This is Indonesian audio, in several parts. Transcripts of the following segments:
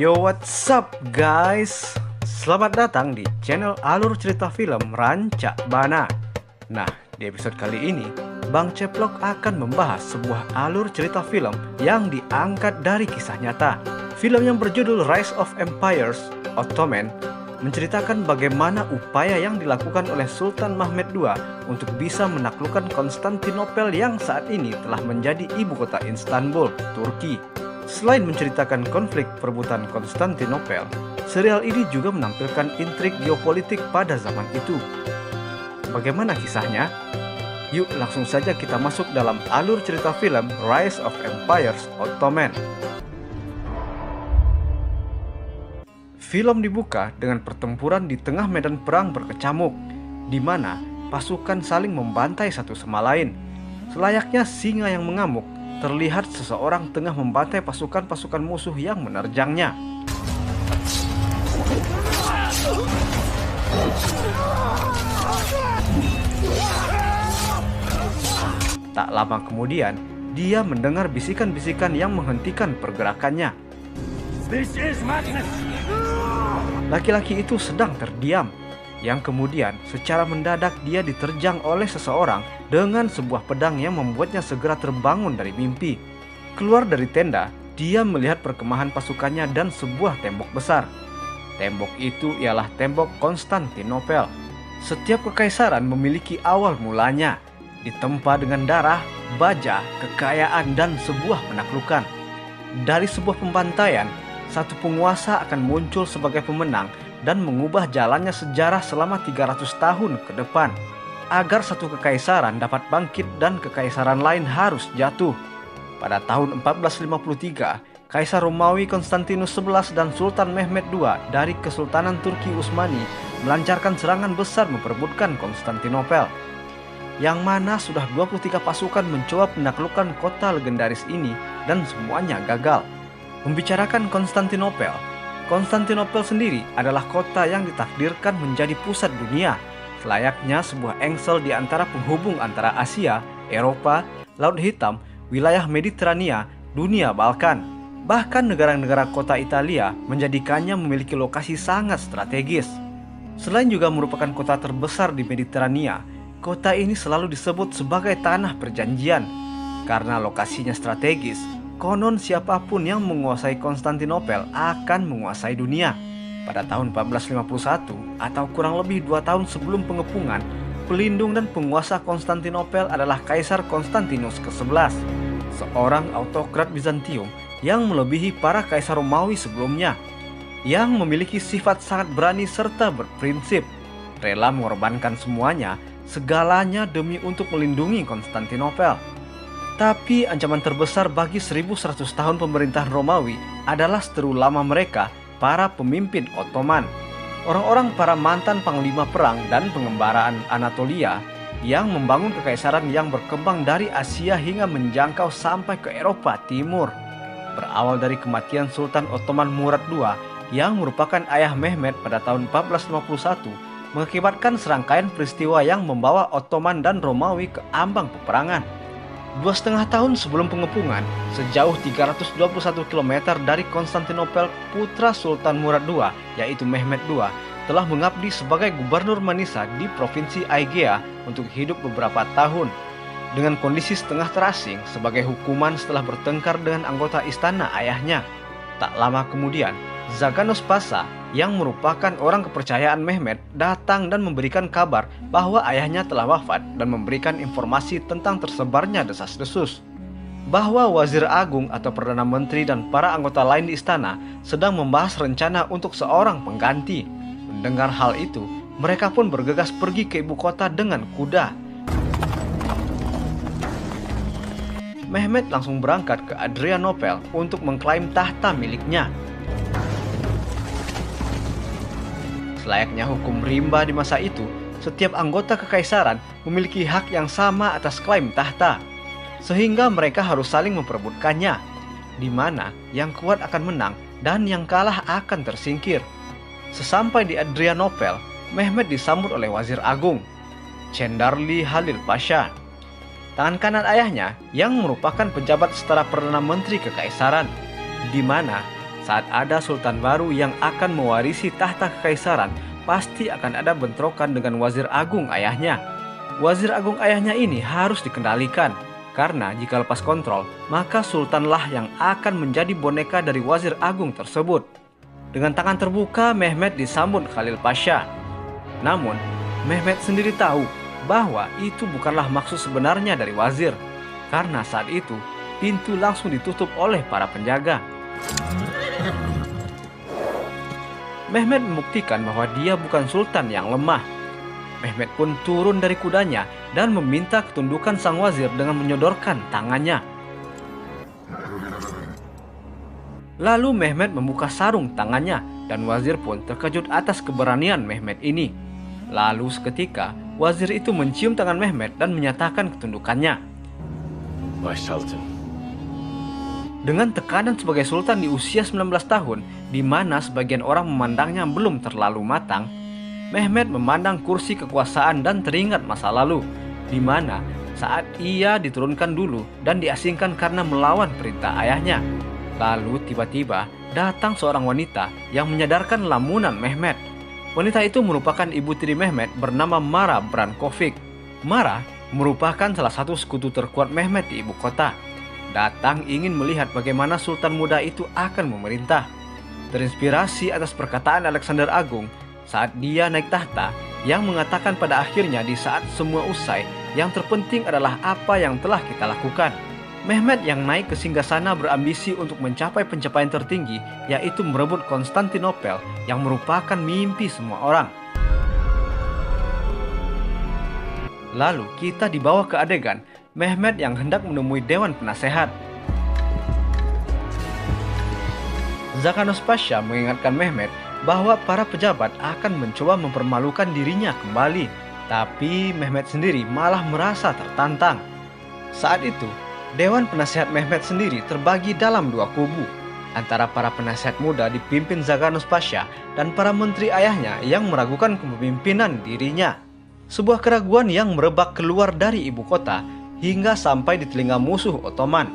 Yo, what's up guys? Selamat datang di channel Alur Cerita Film Rancak Bana. Nah, di episode kali ini Bang Ceplok akan membahas sebuah alur cerita film yang diangkat dari kisah nyata. Film yang berjudul Rise of Empires, Ottoman, menceritakan bagaimana upaya yang dilakukan oleh Sultan Mehmed II untuk bisa menaklukkan Konstantinopel yang saat ini telah menjadi ibu kota Istanbul, Turki. Selain menceritakan konflik perebutan Konstantinopel, serial ini juga menampilkan intrik geopolitik pada zaman itu. Bagaimana kisahnya? Yuk langsung saja kita masuk dalam alur cerita film Rise of Empires, Ottoman. Film dibuka dengan pertempuran di tengah medan perang berkecamuk, di mana pasukan saling membantai satu sama lain. Selayaknya singa yang mengamuk, terlihat seseorang tengah membantai pasukan-pasukan musuh yang menerjangnya. Tak lama kemudian, dia mendengar bisikan-bisikan yang menghentikan pergerakannya. Laki-laki itu sedang terdiam, yang kemudian secara mendadak dia diterjang oleh seseorang dengan sebuah pedang yang membuatnya segera terbangun dari mimpi. Keluar dari tenda, dia melihat perkemahan pasukannya dan sebuah tembok besar. Tembok itu ialah tembok Konstantinopel. Setiap kekaisaran memiliki awal mulanya, ditempa dengan darah, baja, kekayaan, dan sebuah penaklukan. Dari sebuah pembantaian, satu penguasa akan muncul sebagai pemenang dan mengubah jalannya sejarah selama 300 tahun ke depan. Agar satu kekaisaran dapat bangkit dan kekaisaran lain harus jatuh. Pada tahun 1453, Kaisar Romawi Konstantinus XI dan Sultan Mehmed II dari Kesultanan Turki Utsmani melancarkan serangan besar memperebutkan Konstantinopel, yang mana sudah 23 pasukan mencoba menaklukkan kota legendaris ini dan semuanya gagal. Membicarakan Konstantinopel, Konstantinopel sendiri adalah kota yang ditakdirkan menjadi pusat dunia, selayaknya sebuah engsel di antara penghubung antara Asia, Eropa, Laut Hitam, wilayah Mediterania, dunia Balkan. Bahkan negara-negara kota Italia menjadikannya memiliki lokasi sangat strategis. Selain juga merupakan kota terbesar di Mediterania, kota ini selalu disebut sebagai tanah perjanjian. Karena lokasinya strategis, konon siapapun yang menguasai Konstantinopel akan menguasai dunia. Pada tahun 1451 atau kurang lebih 2 tahun sebelum pengepungan, pelindung dan penguasa Konstantinopel adalah Kaisar Konstantinus ke-11, seorang autokrat Bizantium yang melebihi para kaisar Romawi sebelumnya, yang memiliki sifat sangat berani serta berprinsip, rela mengorbankan segalanya demi untuk melindungi Konstantinopel. Tapi ancaman terbesar bagi 1100 tahun pemerintahan Romawi adalah seteru lama mereka, para pemimpin Ottoman. Orang-orang para mantan panglima perang dan pengembaraan Anatolia yang membangun kekaisaran yang berkembang dari Asia hingga menjangkau sampai ke Eropa Timur. Berawal dari kematian Sultan Ottoman Murad II yang merupakan ayah Mehmed pada tahun 1451, mengakibatkan serangkaian peristiwa yang membawa Ottoman dan Romawi ke ambang peperangan. 2,5 tahun sebelum pengepungan, sejauh 321 km dari Konstantinopel, putra Sultan Murad II, yaitu Mehmed II, telah mengabdi sebagai gubernur Manisa di Provinsi Aegea untuk hidup beberapa tahun. Dengan kondisi setengah terasing sebagai hukuman setelah bertengkar dengan anggota istana ayahnya. Tak lama kemudian, Zaganos Pasha yang merupakan orang kepercayaan Mehmed datang dan memberikan kabar bahwa ayahnya telah wafat dan memberikan informasi tentang tersebarnya desas-desus bahwa Wazir Agung atau Perdana Menteri dan para anggota lain di istana sedang membahas rencana untuk seorang pengganti. Mendengar hal itu, mereka pun bergegas pergi ke ibu kota dengan kuda. Mehmed langsung berangkat ke Adrianopel untuk mengklaim tahta miliknya. Layaknya hukum rimba di masa itu, setiap anggota kekaisaran memiliki hak yang sama atas klaim tahta, sehingga mereka harus saling memperebutkannya, di mana yang kuat akan menang dan yang kalah akan tersingkir. Sesampai di Adrianopel, Mehmed disambut oleh Wazir Agung, Cendarli Halil Pasha, tangan kanan ayahnya yang merupakan pejabat setara Perdana Menteri Kekaisaran, di mana saat ada sultan baru yang akan mewarisi tahta kekaisaran, pasti akan ada bentrokan dengan wazir agung ayahnya. Wazir agung ayahnya ini harus dikendalikan, karena jika lepas kontrol, maka sultanlah yang akan menjadi boneka dari wazir agung tersebut. Dengan tangan terbuka, Mehmet disambut Khalil Pasha. Namun, Mehmet sendiri tahu bahwa itu bukanlah maksud sebenarnya dari wazir, karena saat itu pintu langsung ditutup oleh para penjaga. Mehmet membuktikan bahwa dia bukan sultan yang lemah. Mehmet pun turun dari kudanya dan meminta ketundukan sang wazir dengan menyodorkan tangannya. Lalu Mehmet membuka sarung tangannya dan wazir pun terkejut atas keberanian Mehmet ini. Lalu seketika wazir itu mencium tangan Mehmet dan menyatakan ketundukannya. My Sultan. Dengan tekanan sebagai sultan di usia 19 tahun, di mana sebagian orang memandangnya belum terlalu matang, Mehmet memandang kursi kekuasaan dan teringat masa lalu, di mana saat ia diturunkan dulu dan diasingkan karena melawan perintah ayahnya. Lalu tiba-tiba datang seorang wanita yang menyadarkan lamunan Mehmet. Wanita itu merupakan ibu tiri Mehmet bernama Mara Brankovic. Mara merupakan salah satu sekutu terkuat Mehmet di ibu kota. Datang ingin melihat bagaimana sultan muda itu akan memerintah. Terinspirasi atas perkataan Alexander Agung saat dia naik tahta, yang mengatakan pada akhirnya di saat semua usai, yang terpenting adalah apa yang telah kita lakukan. Mehmet yang naik ke singgasana berambisi untuk mencapai pencapaian tertinggi, yaitu merebut Konstantinopel yang merupakan mimpi semua orang. Lalu kita dibawa ke adegan Mehmet yang hendak menemui Dewan Penasehat. Zaganos Pasha mengingatkan Mehmet bahwa para pejabat akan mencoba mempermalukan dirinya kembali. Tapi Mehmet sendiri malah merasa tertantang. Saat itu, Dewan Penasehat Mehmet sendiri terbagi dalam dua kubu, antara para penasehat muda dipimpin Zaganos Pasha dan para menteri ayahnya yang meragukan kepemimpinan dirinya. Sebuah keraguan yang merebak keluar dari ibu kota hingga sampai di telinga musuh Ottoman.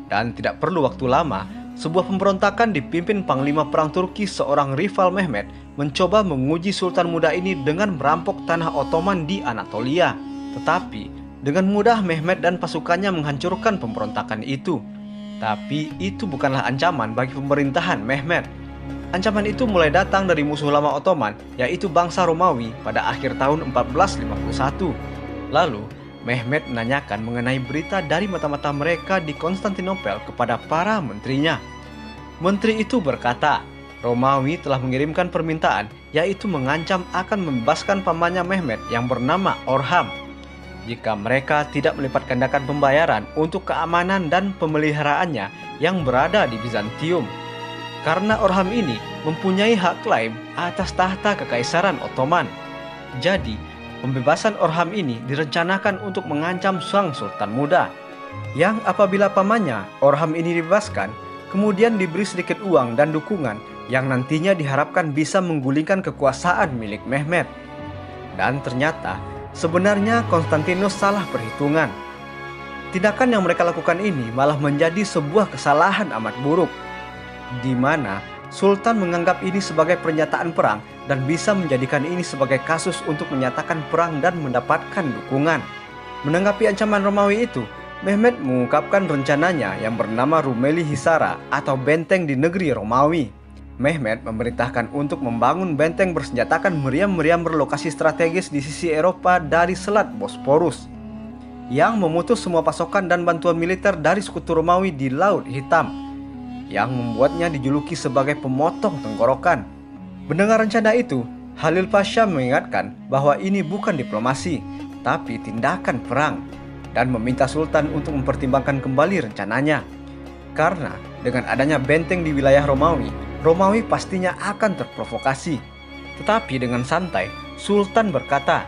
Dan tidak perlu waktu lama, sebuah pemberontakan dipimpin Panglima Perang Turki, seorang rival Mehmet, mencoba menguji sultan muda ini dengan merampok tanah Ottoman di Anatolia. Tetapi dengan mudah Mehmet dan pasukannya menghancurkan pemberontakan itu. Tapi itu bukanlah ancaman bagi pemerintahan Mehmet. Ancaman itu mulai datang dari musuh lama Ottoman, yaitu bangsa Romawi pada akhir tahun 1451. Lalu Mehmet menanyakan mengenai berita dari mata-mata mereka di Konstantinopel kepada para menterinya. Menteri itu berkata, Romawi telah mengirimkan permintaan, yaitu mengancam akan membebaskan pamannya Mehmet yang bernama Orham jika mereka tidak melipat gandakan pembayaran untuk keamanan dan pemeliharaannya yang berada di Bizantium. Karena Orham ini mempunyai hak klaim atas tahta kekaisaran Ottoman. Jadi, pembebasan Orham ini direncanakan untuk mengancam sang sultan muda, yang apabila pamannya Orham ini dibebaskan, kemudian diberi sedikit uang dan dukungan yang nantinya diharapkan bisa menggulingkan kekuasaan milik Mehmet. Dan ternyata sebenarnya Konstantinus salah perhitungan. Tindakan yang mereka lakukan ini malah menjadi sebuah kesalahan amat buruk, di mana Sultan menganggap ini sebagai pernyataan perang dan bisa menjadikan ini sebagai kasus untuk menyatakan perang dan mendapatkan dukungan. Menanggapi ancaman Romawi itu, Mehmet mengungkapkan rencananya yang bernama Rumeli Hisara atau benteng di negeri Romawi. Mehmet memerintahkan untuk membangun benteng bersenjatakan meriam-meriam berlokasi strategis di sisi Eropa dari Selat Bosporus, yang memutus semua pasokan dan bantuan militer dari sekutu Romawi di Laut Hitam, yang membuatnya dijuluki sebagai pemotong tenggorokan. Mendengar rencana itu, Khalil Pasha mengingatkan bahwa ini bukan diplomasi, tapi tindakan perang, dan meminta Sultan untuk mempertimbangkan kembali rencananya. Karena dengan adanya benteng di wilayah Romawi, Romawi pastinya akan terprovokasi. Tetapi dengan santai, Sultan berkata,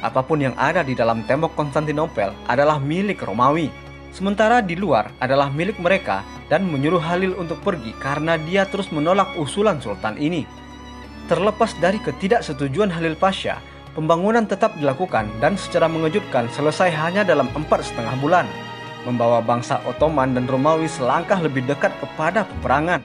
apapun yang ada di dalam tembok Konstantinopel adalah milik Romawi, sementara di luar adalah milik mereka, dan menyuruh Khalil untuk pergi karena dia terus menolak usulan Sultan ini. Terlepas dari ketidaksetujuan Khalil Pasha, pembangunan tetap dilakukan dan secara mengejutkan selesai hanya dalam 4,5 bulan, membawa bangsa Ottoman dan Romawi selangkah lebih dekat kepada peperangan.